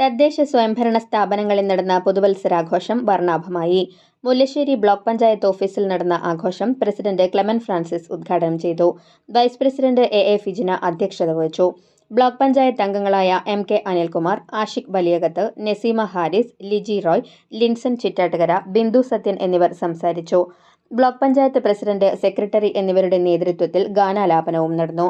തദ്ദേശ സ്വയംഭരണ സ്ഥാപനങ്ങളിൽ നടന്ന പുതുവത്സരാഘോഷം വർണ്ണാഭമായി. മുല്ലശ്ശേരി ബ്ലോക്ക് പഞ്ചായത്ത് ഓഫീസിൽ നടന്ന ആഘോഷം പ്രസിഡന്റ് ക്ലെമൻ ഫ്രാൻസിസ് ഉദ്ഘാടനം ചെയ്തു. വൈസ് പ്രസിഡന്റ് എ ഫിജിന അധ്യക്ഷത വഹിച്ചു. ബ്ലോക്ക് പഞ്ചായത്ത് അംഗങ്ങളായ MK അനിൽകുമാർ, ആഷിഖ് വലിയകത്ത്, നസീമ ഹാരിസ്, ലിജി റോയ്, ലിൻസൺ ചിറ്റാട്ടുകര, ബിന്ദു സത്യൻ എന്നിവർ സംസാരിച്ചു. ബ്ലോക്ക് പഞ്ചായത്ത് പ്രസിഡന്റ്, സെക്രട്ടറി എന്നിവരുടെ നേതൃത്വത്തിൽ ഗാനാലാപനവും നടന്നു.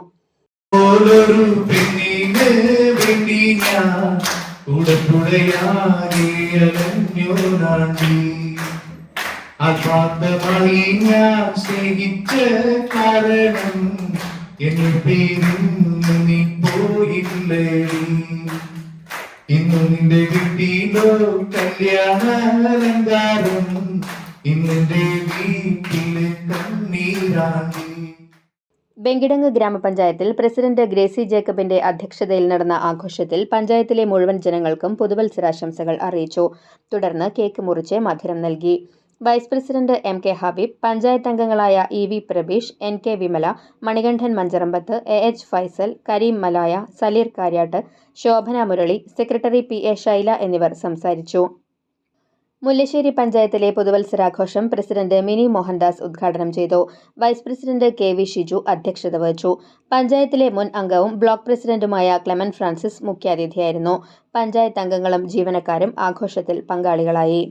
അസാധ്യമായി ഞാൻ സ്നേഹിച്ച കാരണം എന്നെ പേരിന്ന് നീ പോയില്ലേ. ഇന്നു നിന്റെ വീട്ടിലോ കല്യാണ അലങ്കാരം, ഇന്നെന്റെ വീട്ടിലെ കണ്ണീരാണ്. വെങ്കിടങ്ങ് ഗ്രാമപഞ്ചായത്തിൽ പ്രസിഡന്റ് ഗ്രേസി ജേക്കബിന്റെ അധ്യക്ഷതയിൽ നടന്ന ആഘോഷത്തിൽ പഞ്ചായത്തിലെ മുഴുവൻ ജനങ്ങൾക്കും പുതുവത്സരാശംസകൾ അറിയിച്ചു. തുടർന്ന് കേക്ക് മുറിച്ച് മധുരം നൽകി. Vice president MK Habeeb, panchayat അംഗങ്ങളായ EV Prabeesh, NK Vimala, Manikandan Mancharambath, AH Faisal, Kareem Malaya, Saleer Karyatt, Shobhana Murali, secretary PA Shaila എന്നിവർ സംസാരിച്ചു. മുല്ലശ്ശേരി പഞ്ചായത്തിലെ പുതുവത്സരാഘോഷം പ്രസിഡന്റ് മിനി മോഹൻദാസ് ഉദ്ഘാടനം ചെയ്തു. വൈസ് പ്രസിഡന്റ് KV ഷിജു അധ്യക്ഷത വഹിച്ചു. പഞ്ചായത്തിലെ മുൻ അംഗവും ബ്ലോക്ക് പ്രസിഡന്റുമായ ക്ലെമൻ ഫ്രാൻസിസ് മുഖ്യാതിഥിയായിരുന്നു. പഞ്ചായത്ത് അംഗങ്ങളും ജീവനക്കാരും ആഘോഷത്തിൽ പങ്കാളികളായി.